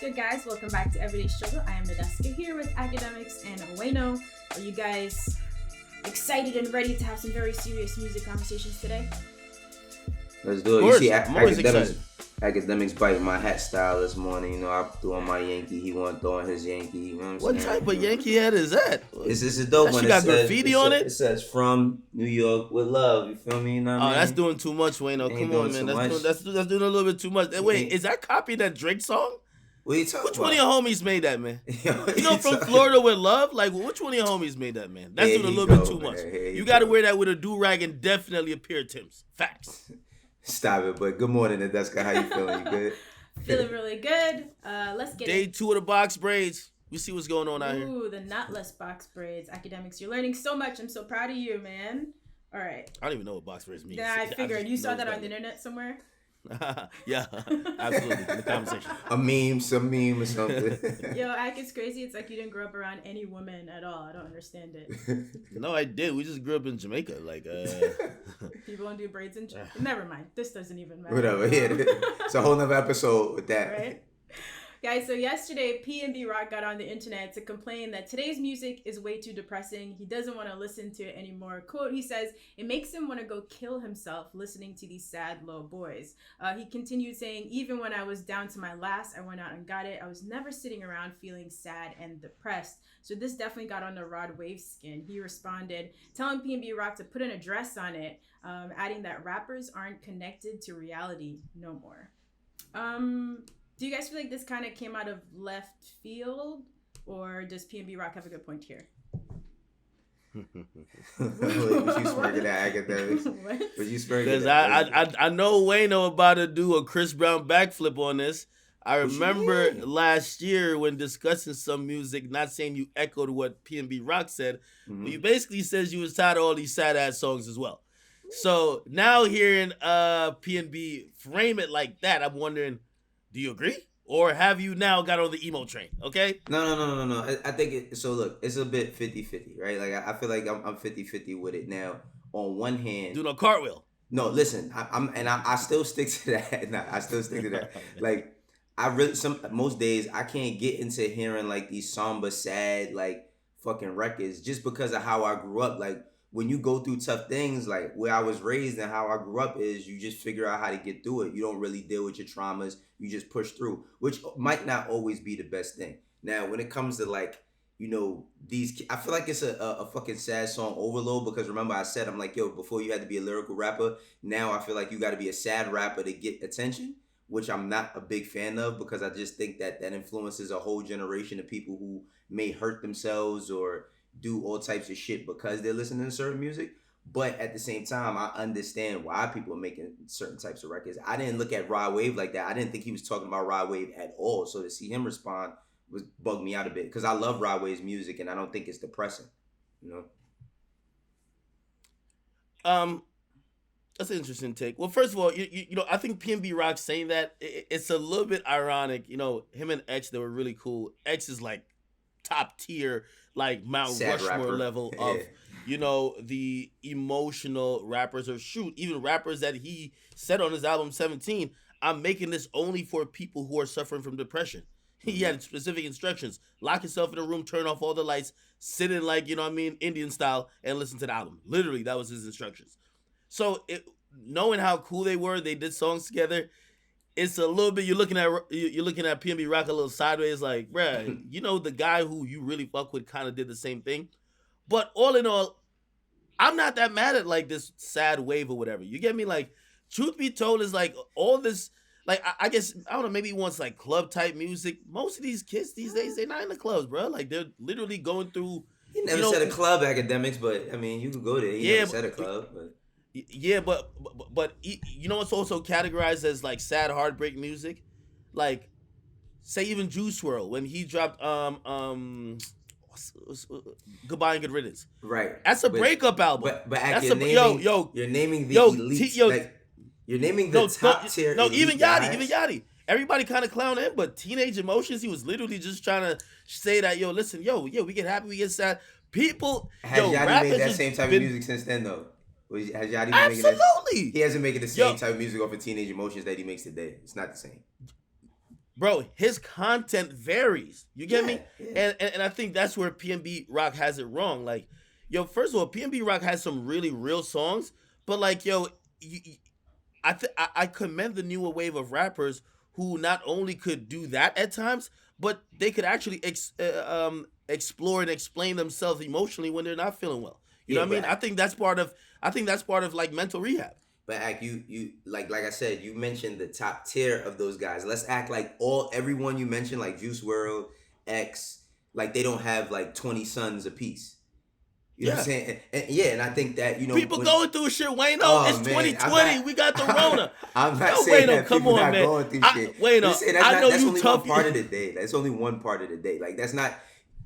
good, guys? Welcome back to Everyday Struggle. I am Nadeska here with Academics and Ueno. Are you guys excited and ready to have some very serious music conversations today? Let's do it. Of course, You see, I'm always excited. academics biting my hat style this morning. You know, I threw on my Yankee. He wasn't throwing his Yankee. You know What type of Yankee hat is that? It's a dope That one. shit got graffiti on it? It says "From New York with Love." You feel me? You know what I mean? That's doing too much, Wayno. Ain't Come on, doing man. too much. That's doing a little bit too much. Wait, is that copy that Drake song? What are you talking Which about? one of your homies made that, man? Yo, You know, from Florida with Love? Like, which one of your homies made that, man? That's Here doing a you little bit go, too much. man. Here you You got to go. wear that with a do-rag and definitely a pair of Timbs. Facts. Stop it. But good morning, Nadeska. How you feeling? You good? Feeling really good. Let's get Day it. 2 of the box braids. We see what's going on out here. Ooh, the knotless box braids. Academics, you're learning so much. I'm so proud of you, man. All right. I don't even know what box braids means. Yeah, I figured. just You saw know that it's on the better. internet somewhere? Yeah, absolutely. In the conversation. Some meme or something. Yo, Ak, it's crazy. It's like you didn't grow up around any woman at all. I don't understand it. No, I did. We just grew up in Jamaica. Like, People don't do braids in Never mind. This doesn't even matter. Whatever. Yeah, it's a whole nother episode with that. Right? Guys, so yesterday, PNB Rock got on the internet to complain that today's music is way too depressing. He doesn't want to listen to it anymore. Quote, he says, it makes him want to go kill himself listening to these sad, low boys. He continued saying, even when I was down to my last, I went out and got it. I was never sitting around feeling sad and depressed. So this definitely got under Rod Wave's skin. He responded, telling PNB Rock to put an address on it, adding that rappers aren't connected to reality no more. Do you guys feel like this kind of came out of left field, or does PNB Rock have a good point here? Was you smirking at academics? What? Was you smirking? because at I know Wayno about to do a Chris Brown backflip on this. I What you remember mean? last year when discussing some music, not saying you echoed what PNB Rock said, Mhm. but you basically says you was tired of all these sad ass songs as well. So now hearing PNB frame it like that, I'm wondering, do you agree? Or have you now got on the emo train? Okay? No. I think it. So look, it's a bit 50-50, right? Like I feel like I'm 50-50 with it now. On one hand, Do no cartwheel. no, listen, I still stick to that. Nah, I still stick to that. Like I really most days I can't get into hearing like these somber, sad, like fucking records just because of how I grew up. Like when you go through tough things, like where I was raised and how I grew up is you just figure out how to get through it. You don't really deal with your traumas. You just push through, which might not always be the best thing. Now, when it comes to like, you know, these, I feel like it's a fucking sad song overload because remember I said, I'm like, yo, before you had to be a lyrical rapper. Now I feel like you got to be a sad rapper to get attention, which I'm not a big fan of because I just think that influences a whole generation of people who may hurt themselves or do all types of shit because they're listening to certain music. But at the same time, I understand why people are making certain types of records. I didn't look at Rod Wave like that. I didn't think he was talking about Rod Wave at all. So to see him respond was bugged me out a bit because I love Rod Wave's music and I don't think it's depressing. You know? That's an interesting take. Well, first of all, you know, I think PNB Rock saying that it's a little bit ironic. You know, him and X, they were really cool. X is like top tier, like Mount Sad Rushmore rapper. level of, you know, the emotional rappers, or shoot, even rappers that he said on his album 17, I'm making this only for people who are suffering from depression. He had specific instructions. Lock yourself in a room, turn off all the lights, sit in like, you know what I mean, Indian style, and listen to the album. Literally, that was his instructions. So knowing how cool they were, they did songs together. It's a little bit you're looking at PNB Rock a little sideways, like, bruh, you know, the guy who you really fuck with kind of did the same thing. But all in all, I'm not that mad at like this sad wave or whatever. You get me? Like, truth be told, is like all this, like I guess I don't know. Maybe he wants like club type music. Most of these kids these days, they're not in the clubs, bro. Like they're literally going through. He never said a club, academics, but I mean, you could go there. He never said a club, but. Yeah, but you know what's also categorized as like sad heartbreak music, like say even Juice WRLD when he dropped Goodbye and Good Riddance. Right. That's a breakup album. But that's you're naming, yo, you're naming the yo, elites. like, you're naming the top tier. No, elite even guys. Yachty. Everybody kind of clowned him, but Teenage Emotions, he was literally just trying to say that, yo, listen, we get happy, we get sad. People, Has Yachty rappers made that just same type been- of music since then, though? Has Yachty been making Absolutely. that? He hasn't making the same type of music off of Teenage Emotions that he makes today. It's not the same. bro, his content varies. You get me? Yeah. And I think that's where PNB Rock has it wrong. Like, yo, first of all, PNB Rock has some really real songs, but like, yo, I commend the newer wave of rappers who not only could do that at times, but they could actually explore and explain themselves emotionally when they're not feeling well. You know what I mean? I think that's part of like mental rehab. But act you like I said, you mentioned the top tier of those guys. Let's act like everyone you mentioned, like Juice World, X, like they don't have like 20 sons apiece. You know what I'm saying? And I think that, people going through shit, Wayno. Oh, It's man, 2020. We got the Rona. I'm not Yo, saying Wayno, that come people on, not man. going through shit. Wayno, Listen, I know that's you only tough. one part of the day. That's only one part of the day. Like, that's not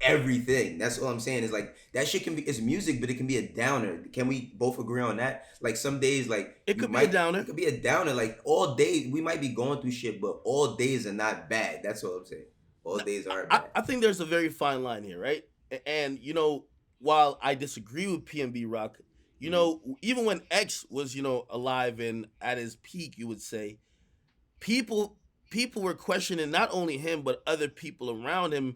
everything. That's all I'm saying is like that shit can be, it's music, but it can be a downer. Can we both agree on that? Like some days, like It could be a downer. It could be a downer. Like all day we might be going through shit, but all days are not bad. That's all I'm saying. All days aren't bad. I think there's a very fine line here, right? And while I disagree with PNB Rock, even when X was alive and at his peak, you would say people were questioning not only him but other people around him,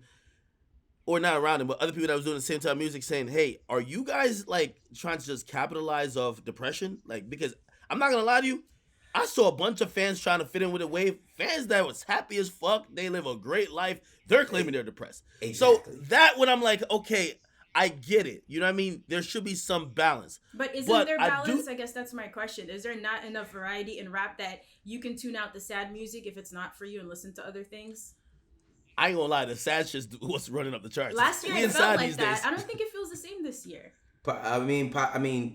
or not around him, but other people that was doing the same type of music, saying, "Hey, are you guys like trying to just capitalize off depression?" Like, because I'm not gonna lie to you, I saw a bunch of fans trying to fit in with a wave. Fans that was happy as fuck, they live a great life. They're claiming they're depressed. Exactly. So that when I'm like, okay, I get it. You know what I mean? There should be some balance. But isn't there balance? I guess that's my question. Is there not enough variety in rap that you can tune out the sad music if it's not for you and listen to other things? I ain't gonna lie, the sad shit's what's running up the charts. Last year it felt like that. I don't think it feels the same this year. I mean,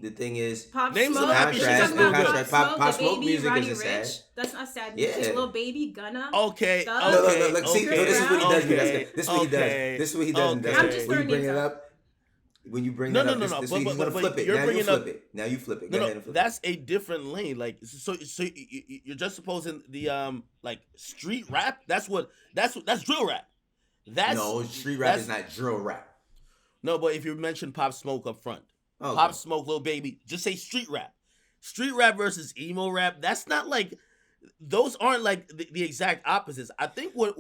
the thing is, Pop name Smoke. some happy shit that's Talking about good. Pop the Smoke Baby, music Roddy is Rich. sad. That's not sad music. Yeah. Lil Baby, Gunna. Okay. Thug. Look, see, okay, no, this is what he does. okay, This is what he does. This is what he does. okay. I'm just When you throwing bring names it out. up, when you bring No, that up, no, this no, week he's gonna flip it. you're Now you bringing flip up- it. Now you flip it. Go No, ahead and flip that's a different lane. Like, so you're just supposing the like street rap. That's drill rap. it. No, street rap is not drill rap. No, but if you mention Pop Smoke up front, Okay. Pop Smoke, Lil Baby, just say street rap. Street rap versus emo rap. That's not like, those aren't like the exact opposites. I think what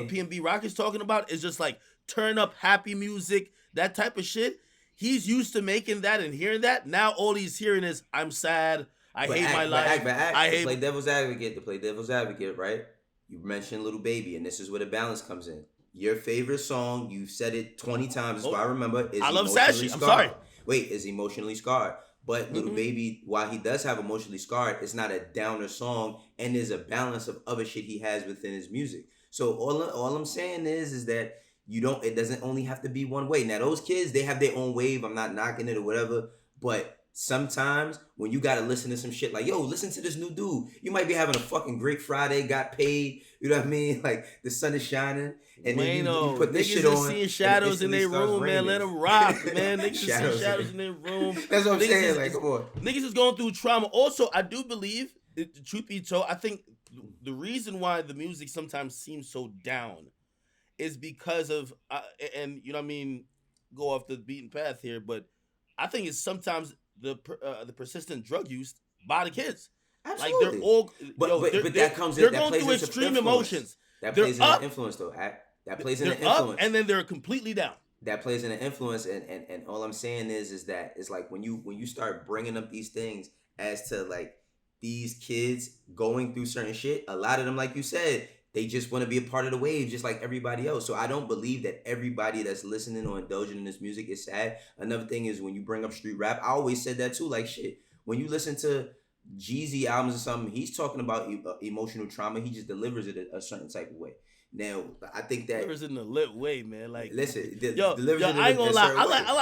PNB Rock is talking about is just like turn up happy music, that type of shit. He's used to making that and hearing that. Now all he's hearing is I'm sad. I hate my life. To play devil's advocate, right? You mentioned Little Baby, and this is where the balance comes in. Your favorite song, you've said it 20 times, so I remember, is I love Emotionally Sashi. I'm Scarred. sorry. Wait, is Emotionally Scarred. But Little Baby, while he does have Emotionally Scarred, it's not a downer song, and there's a balance of other shit he has within his music. So all I'm saying is that it doesn't only have to be one way. Now those kids, they have their own wave. I'm not knocking it or whatever, but sometimes when you gotta listen to some shit like, yo, listen to this new dude. You might be having a fucking great Friday, got paid, you know what I mean? Like the sun is shining, and then you put this shit on. Niggas seeing shadows in their room, man. Let them rock, man. Niggas see shadows in their room. That's what I'm saying. Like, come on. Niggas is going through trauma. Also, I do believe, truth be told, I think the reason why the music sometimes seems so down is because of, and you know what I mean, go off the beaten path here, but I think it's sometimes the persistent drug use by the kids. Absolutely. Like they're all, but that comes in. They're that going plays through into extreme influence. emotions. That They're plays up. into influence, though. That plays into They're up, influence, and then they're completely down. That plays into influence, and all I'm saying is that it's like when you start bringing up these things as to like these kids going through certain shit. A lot of them, like you said, they just want to be a part of the wave, just like everybody else. So I don't believe that everybody that's listening or indulging in this music is sad. Another thing is when you bring up street rap, I always said that too. Like shit, when you listen to Jeezy albums or something, he's talking about emotional trauma. He just delivers it a certain type of way. Now, I think that delivers it in a lit way, man. Like, listen, delivers it I ain't gonna lie.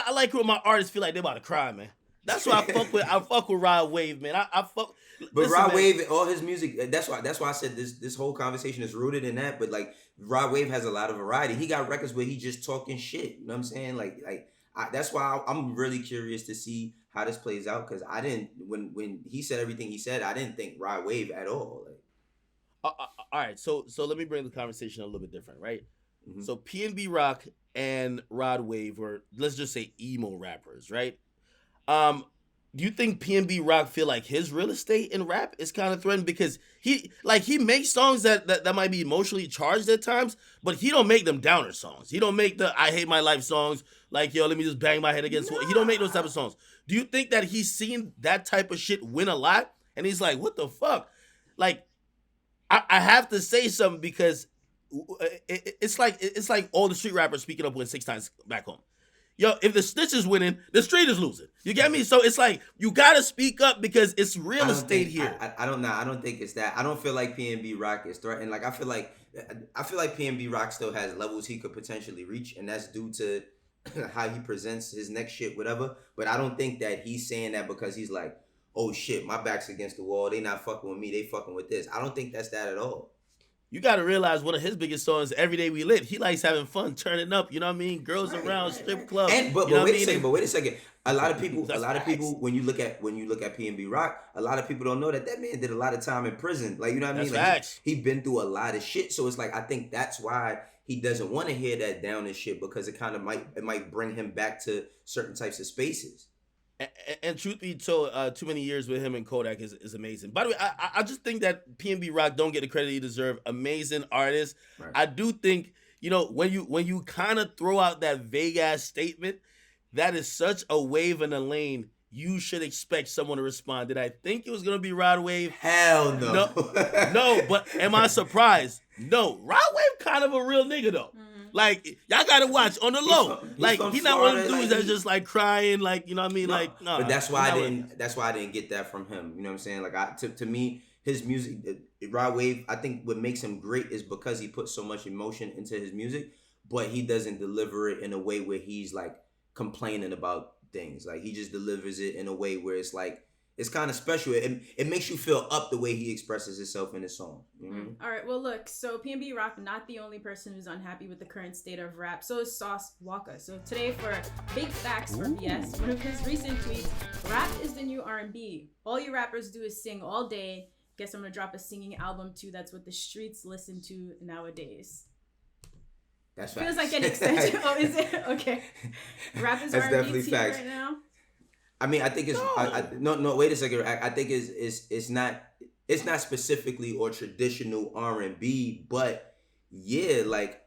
I like when my artists feel like they about to cry, man. That's why I fuck with Rod Wave, man. I fuck. But Rod Wave, all his music, that's why I said this whole conversation is rooted in that. But like Rod Wave has a lot of variety. He got records where he just talking shit. You know what I'm saying? That's why I'm really curious to see how this plays out, because I didn't when he said everything he said, I didn't think Rod Wave at all. Like, all right, so let me bring the conversation a little bit different, right? Mm-hmm. So PNB Rock and Rod Wave were, let's just say, emo rappers, right? Do you think PNB Rock feel like his real estate in rap is kind of threatened because he makes songs that might be emotionally charged at times, but he don't make them downer songs. He don't make the I hate my life songs like yo let me just bang my head against. He don't make those type of songs. Do you think that he's seen that type of shit win a lot and he's like what the fuck? Like I have to say something because it's like all the street rappers speaking up when 6 times back home. Yo, if the snitch is winning, the street is losing. You get me? So it's like you gotta speak up because it's real estate here. I don't know. I don't think it's that. I don't feel like PNB Rock is threatened. Like I feel like PNB Rock still has levels he could potentially reach, and that's due to how he presents his next shit, whatever. But I don't think that he's saying that because he's like, oh shit, my back's against the wall. They not fucking with me. They fucking with this. I don't think that's that at all. You got to realize one of his biggest songs, "Every Day We Lit." He likes having fun, turning up. You know what I mean? Girls around, strip club. But wait a second. A lot of people, when you look at PNB Rock, a lot of people don't know that man did a lot of time in prison. Like you know what I mean? Like he been through a lot of shit. So it's like I think that's why he doesn't want to hear that down and shit because it kind of might bring him back to certain types of spaces. And truth be told, too many years with him and Kodak is amazing. By the way, I just think that PNB Rock don't get the credit he deserve. Amazing artist. Right. I do think, when you kind of throw out that vague ass statement, that is such a wave in the lane. You should expect someone to respond. Did I think it was gonna be Rod Wave? Hell no. No, but am I surprised? No. Rod Wave kind of a real nigga though. Like y'all gotta watch on the low. He's not one of the dudes that's just like crying, like you know what I mean. No. Like no. But that's why I didn't get that from him. You know what I'm saying? Like to me, his music, Rod Wave. I think what makes him great is because he puts so much emotion into his music, but he doesn't deliver it in a way where he's like complaining about things. Like he just delivers it in a way where it's like it's kind of special. It makes you feel up the way he expresses himself in his song. Mm-hmm. All right. Well, look. So PNB Rock, not the only person who's unhappy with the current state of rap. So is Sauce Walka. So today, for big facts from BS, one of his recent tweets: "Rap is the new R&B. All you rappers do is sing all day. Guess I'm gonna drop a singing album too. That's what the streets listen to nowadays." That's feels like an extension. Oh, is it? Okay. Rap is R&B tea right now. I mean, I think it's no. Wait a second. I think it's not specifically or traditional R&B, but yeah, like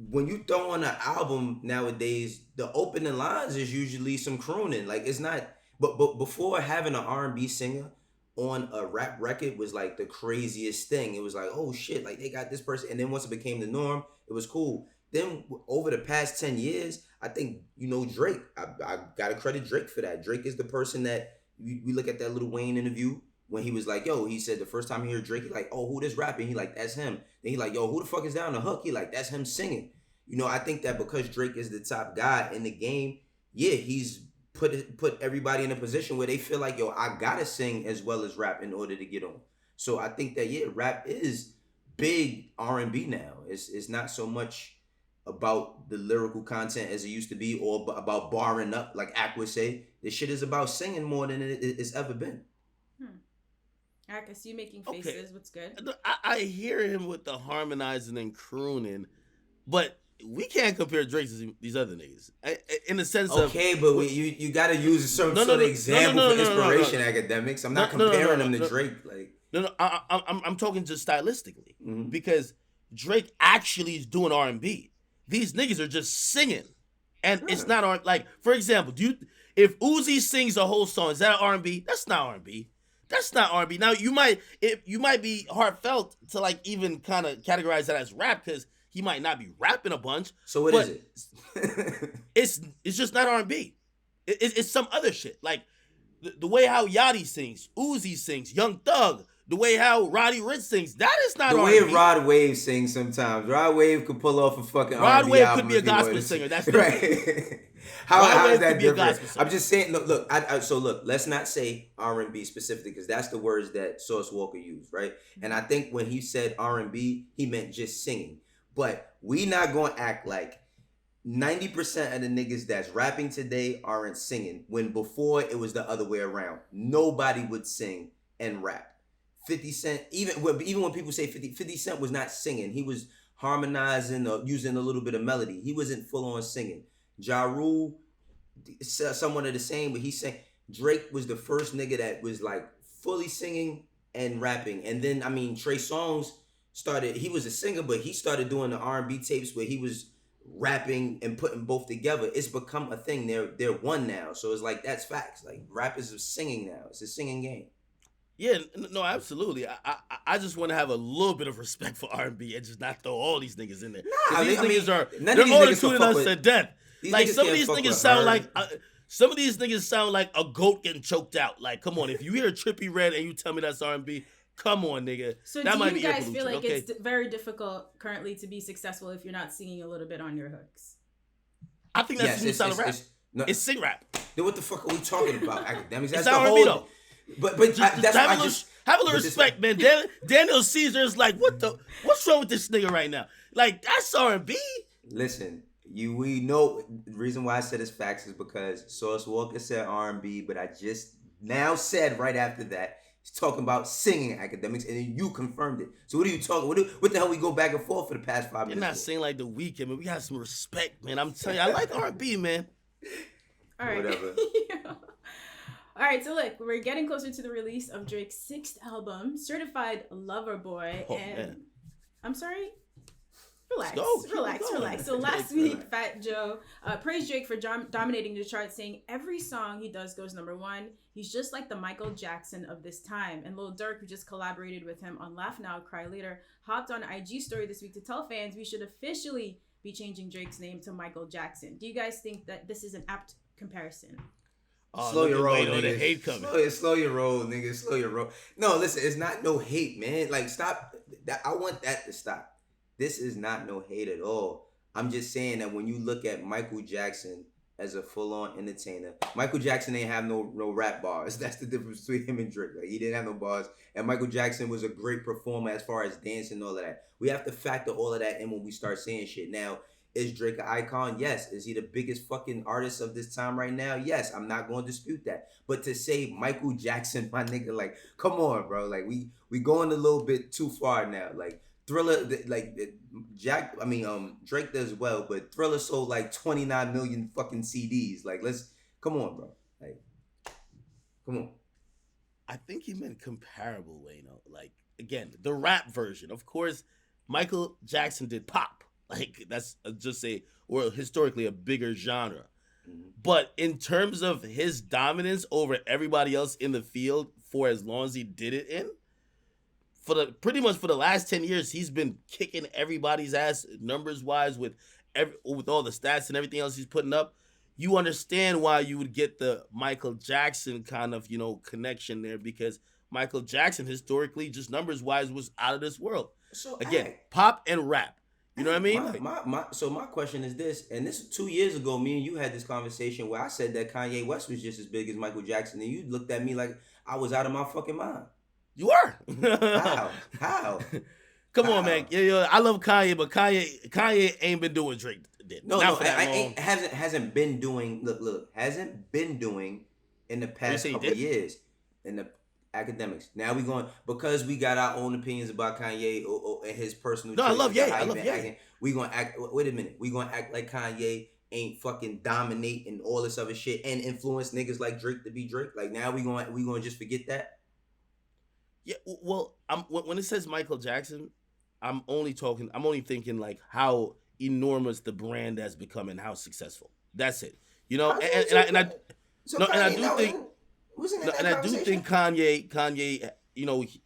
when you throw on an album nowadays, the opening lines is usually some crooning. Like it's not. But before having an R&B singer on a rap record was like the craziest thing. It was like, oh shit, like they got this person, and then once it became the norm, it was cool. Then over the past 10 years, I think, Drake, I got to credit Drake for that. Drake is the person that we look at that Lil Wayne interview when he was like, yo, he said the first time he heard Drake, he like, oh, who this rapping? He like, that's him. Then he like, yo, who the fuck is down the hook? He like, that's him singing. I think that because Drake is the top guy in the game, yeah, he's put everybody in a position where they feel like, yo, I got to sing as well as rap in order to get on. So I think that, yeah, rap is big R&B now. It's not so much about the lyrical content as it used to be or about barring up like Ak would say. This shit is about singing more than it's ever been. Ak, I see you making faces. Okay. What's good? I hear him with the harmonizing and crooning, but we can't compare Drake to these other niggas in the sense of but you got to use a certain sort of example for inspiration. Academics. I'm not comparing them to Drake. Like I'm talking just stylistically because Drake actually is doing R&B. These niggas are just singing, and it's not like. For example, if Uzi sings a whole song, is that R&B? That's not R&B. That's not R&B. Now you might be heartfelt to like even kind of categorize that as rap because he might not be rapping a bunch. So what is it? It's just not R&B. It's some other shit. Like the way how Yachty sings, Uzi sings, Young Thug. The way how Roddy Ricch sings, that is not R&B. The way Rod Wave sings sometimes. Rod Wave could pull off a fucking R&B album. Rod Wave could be a gospel singer. That's right. How is that different? I'm just saying. Look. So look. Let's not say R&B specifically because that's the words that Sauce Walka used, right? And I think when he said R&B, he meant just singing. But we not gonna act like 90% of the niggas that's rapping today aren't singing. When before it was the other way around. Nobody would sing and rap. 50 Cent, even when people say 50 Cent was not singing. He was harmonizing or using a little bit of melody. He wasn't full on singing. Ja Rule, somewhat of the same, but he's saying Drake was the first nigga that was like fully singing and rapping. And then I mean Trey Songz started, he was a singer, but he started doing the R&B tapes where he was rapping and putting both together. It's become a thing. They're one now. So it's like that's facts. Like rappers are singing now. It's a singing game. Yeah, no, absolutely. I just want to have a little bit of respect for R&B and just not throw all these niggas in there. Nah, these niggas are none they're of these all niggas can including fuck us with- to death. Like niggas some of can't these fuck niggas with sound her. like some of these niggas sound like a goat getting choked out. Like, come on, if you hear Trippie Redd and you tell me that's R&B, come on, nigga. So that do might you be guys ear feel like pollution, it's very difficult currently to be successful if you're not singing a little bit on your hooks? I think that's the new style of rap. No, It's sing rap. then what the fuck are we talking about? Academics. It's That's the R&B whole. though. But Just that's have, why a little, have a little respect, man. Daniel Caesar's like, what's wrong with this nigga right now? Like, that's R&B. Listen, we know the reason why I said it's facts is because Sauce Walka said R&B, but I just now said right after that he's talking about singing Academics, and then you confirmed it. So what are you talking? What the hell we go back and forth for the past 5 You're minutes? not singing like The Weeknd, man. We got some respect, man. I'm telling you, I like R&B, man. All right. Whatever. Yeah. All right, so look, we're getting closer to the release of Drake's 6th album, Certified Lover Boy. Oh, and man. I'm sorry? Relax. Let's go. Keep Relax, going. relax. So last week, Fat Joe praised Drake for dominating the charts, saying every song he does goes #1. He's just like the Michael Jackson of this time. And Lil Durk, who just collaborated with him on Laugh Now, Cry Later, hopped on IG story this week to tell fans we should officially be changing Drake's name to Michael Jackson. Do you guys think that this is an apt comparison? Slow your roll, nigga. The nigga. hate coming. Slow your roll, nigga. Slow your roll. No, listen, it's not no hate, man. Like, stop. I want that to stop. This is not no hate at all. I'm just saying that when you look at Michael Jackson as a full-on entertainer, Michael Jackson ain't have no rap bars. That's the difference between him and Drake. Like, he didn't have no bars, and Michael Jackson was a great performer as far as dancing and all of that. We have to factor all of that in when we start saying shit. Now, is Drake an icon? Yes. Is he the biggest fucking artist of this time right now? Yes. I'm not going to dispute that. But to say Michael Jackson, my nigga, like, come on, bro. Like, we going a little bit too far now. Like, Thriller, like, Drake does well, but Thriller sold like 29 million fucking CDs. Like, come on, bro. Like, come on. I think he meant comparable, Wayno. Like, again, the rap version. Of course, Michael Jackson did pop. Like, that's or historically a bigger genre. Mm-hmm. But in terms of his dominance over everybody else in the field for as long as he did it in, pretty much for the last 10 years, he's been kicking everybody's ass numbers wise with all the stats and everything else he's putting up. You understand why you would get the Michael Jackson kind of, connection there, because Michael Jackson historically, just numbers wise, was out of this world. So again, pop and rap. You know what I mean? So my question is this, and this 2 years ago, me and you had this conversation where I said that Kanye West was just as big as Michael Jackson, and you looked at me like I was out of my fucking mind. You are. How? Come on, man. Yeah, I love Kanye, but Kanye ain't been doing Drake did. No, hasn't been doing. Look, hasn't been doing in the past couple of years in the academics. Now we going, because we got our own opinions about Kanye and his personal. No, I love Ye. We gonna act. Wait a minute. We gonna act like Kanye ain't fucking dominate and all this other shit and influence niggas like Drake to be Drake. Like, now we gonna just forget that. Yeah, well, when it says Michael Jackson, I'm only thinking like how enormous the brand has become and how successful. That's it. I do think Kanye,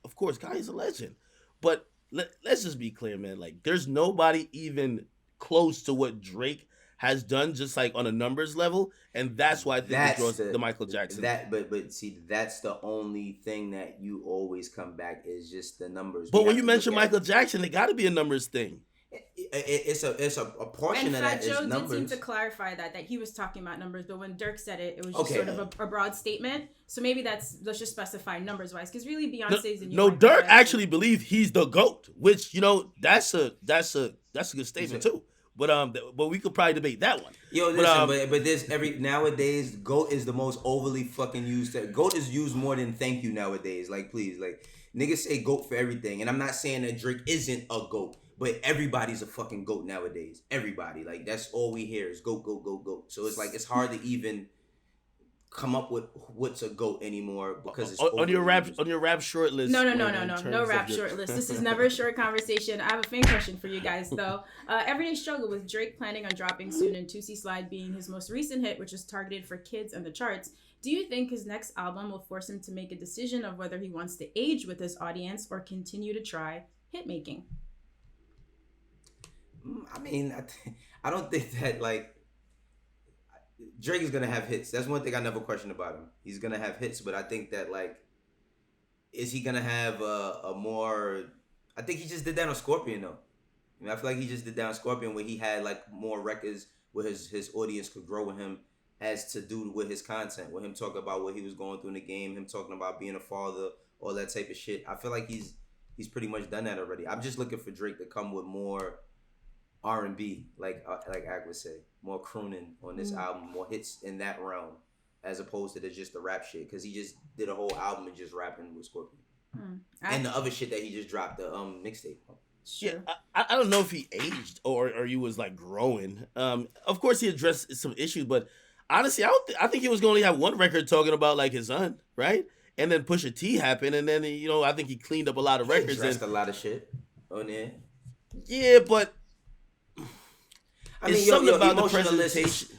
of course, Kanye's a legend. But let's just be clear, man. Like, there's nobody even close to what Drake has done, just like on a numbers level, and that's why I think it draws the Michael Jackson. But see, that's the only thing that you always come back is just the numbers. But when you mention Michael Jackson, it got to be a numbers thing. It's a portion of that is numbers. And Fat Joe did seem to clarify that he was talking about numbers, but when Dirk said it, it was just sort of a broad statement. So maybe let's just specify numbers wise, because really Beyonce's and Dirk actually believe he's the GOAT, which that's a good statement too. But we could probably debate that one. Yo, listen, but there's nowadays, GOAT is the most overly fucking used. GOAT is used more than thank you nowadays. Like, please, like, niggas say GOAT for everything, and I'm not saying that Drake isn't a GOAT, but everybody's a fucking GOAT nowadays. Everybody, like, that's all we hear is GOAT, GOAT, GOAT, GOAT. So it's like, it's hard to even come up with what's a GOAT anymore because it's on your rap short list. No rap short list. This is never a short conversation. I have a fan question for you guys though. Everyday Struggle, with Drake planning on dropping soon and Tootsie Slide being his most recent hit, which is targeted for kids and the charts. Do you think his next album will force him to make a decision of whether he wants to age with his audience or continue to try hit making? I mean, I don't think that like Drake is gonna have hits. That's one thing I never questioned about him. He's gonna have hits, but I think that like, is he gonna have a more? I think he just did that on Scorpion though. I mean, I feel like he just did that on Scorpion where he had like more records where his audience could grow with him as to do with his content, with him talking about what he was going through in the game, him talking about being a father, all that type of shit. I feel like he's pretty much done that already. I'm just looking for Drake to come with more R&B, like Ak would say, more crooning on this album, more hits in that realm, as opposed to just the rap shit. Because he just did a whole album of just rapping with Scorpion, and the other shit that he just dropped, the mixtape. Yeah, I don't know if he aged or he was like growing. Of course he addressed some issues, but honestly, I think he was going to have one record talking about like his son, right? And then Pusha T happened, and then I think he cleaned up a lot of records. He addressed a lot of shit on there. Yeah, but I mean, something about the presentation.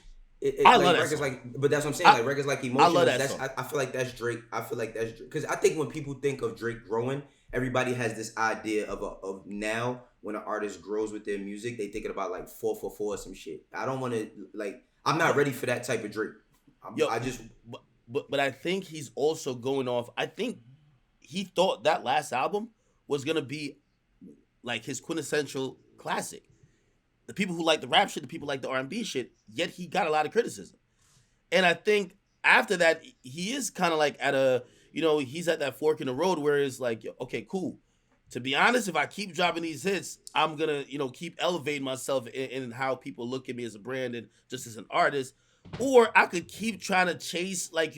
I love that records song. but that's what I'm saying. Like records like Emotional. I love that song. I feel like that's Drake. Because I think when people think of Drake growing, everybody has this idea of now when an artist grows with their music, they thinking about like 4 for 4 or some shit. I don't want to like. I'm not ready for that type of Drake. But I think he's also going off. I think he thought that last album was gonna be like his quintessential classic. The people who like the rap shit, the people like the R&B shit, yet he got a lot of criticism. And I think after that, he is kind of like at a, he's at that fork in the road where it's like, okay, cool. To be honest, if I keep dropping these hits, I'm going to, keep elevating myself in how people look at me as a brand and just as an artist. Or I could keep trying to chase, like,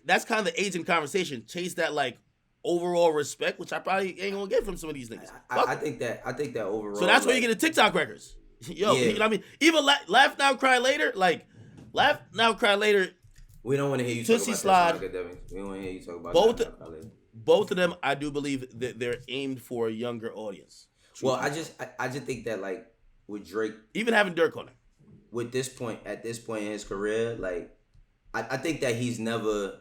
that's kind of the aging conversation. Chase that, like, overall respect, which I probably ain't gonna get from some of these niggas. I think that overall. So that's where you get the TikTok records. Yo, yeah. You know what I mean? Even Laugh Now Cry Later, Laugh Now Cry Later. We don't want to hear you Tootsie talk Slide. about that. We don't want to hear you talk about both of them. I do believe that they're aimed for a younger audience. Well, I just think that like with Drake, even having Dirk on it, at this point in his career, like I think that it's never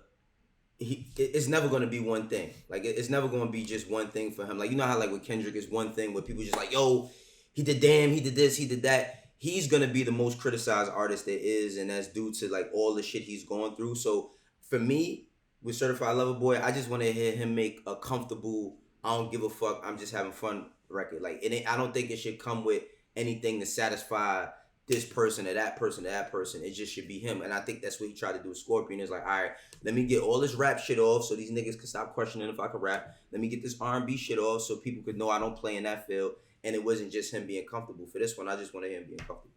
going to be one thing. Like, it's never going to be just one thing for him. Like, you know how, like, with Kendrick, it's one thing where people just like, yo, he did damn, he did this, he did that. He's going to be the most criticized artist there is, and that's due to, like, all the shit he's going through. So, for me, with Certified Lover Boy, I just want to hear him make a comfortable, I don't give a fuck, I'm just having fun record. Like, I don't think it should come with anything to satisfy this person or that person or that person. It just should be him. And I think that's what he tried to do with Scorpion. Is like, all right, let me get all this rap shit off so these niggas can stop questioning if I could rap. Let me get this R&B shit off so people could know I don't play in that field. And it wasn't just him being comfortable. For this one, I just want to hear him being comfortable.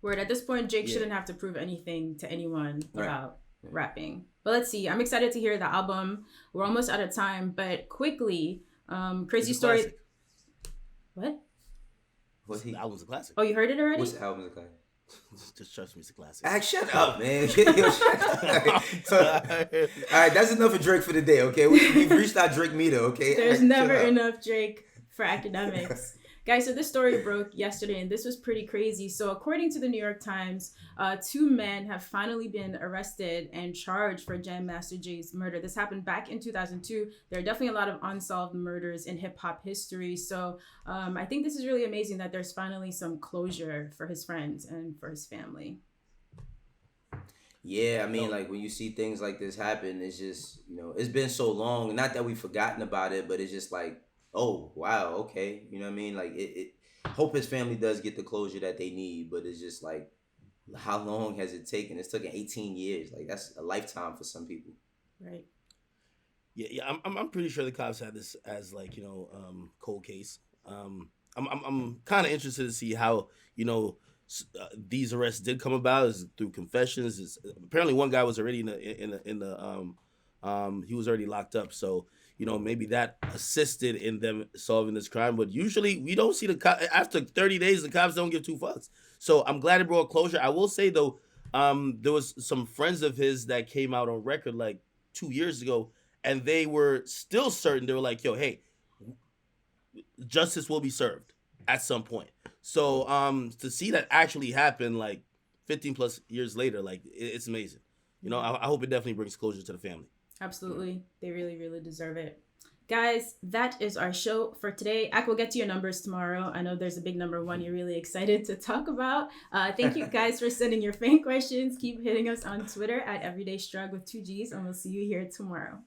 Word, at this point, Jake shouldn't have to prove anything to anyone about rapping. But let's see. I'm excited to hear the album. We're almost out of time, but quickly, crazy story. Classic. What? The album's a classic. Oh, you heard it already? What's the album's a classic? Just trust me, it's a classic. Shut up, man. All right, that's enough of Drake for the day, okay? We've reached our Drake meter, okay? There's never enough Drake for academics. Guys, so this story broke yesterday, and this was pretty crazy. So according to the New York Times, 2 men have finally been arrested and charged for Jam Master Jay's murder. This happened back in 2002. There are definitely a lot of unsolved murders in hip-hop history. So I think this is really amazing that there's finally some closure for his friends and for his family. Yeah, I mean, like, when you see things like this happen, it's just, it's been so long. Not that we've forgotten about it, but it's just like, oh, wow, okay. You know what I mean? Like, hope his family does get the closure that they need, but it's just like, how long has it taken? It's taken 18 years. Like, that's a lifetime for some people. Right. Yeah. I'm pretty sure the cops had this as like, cold case. I'm kind of interested to see how, these arrests did come about. Is through confessions. Apparently one guy was already he was already locked up. So, maybe that assisted in them solving this crime. But usually we don't see after 30 days, the cops don't give 2 fucks. So I'm glad it brought closure. I will say, though, There was some friends of his that came out on record like 2 years ago, and they were still certain. They were like, "Yo, hey, justice will be served at some point." So to see that actually happen like 15 plus years later, like it's amazing. You know, I hope it definitely brings closure to the family. Absolutely. They really, really deserve it. Guys, that is our show for today. I will get to your numbers tomorrow. I know there's a big number one you're really excited to talk about. Thank you guys for sending your fan questions. Keep hitting us on Twitter at everydayshrug with 2 G's, and we'll see you here tomorrow.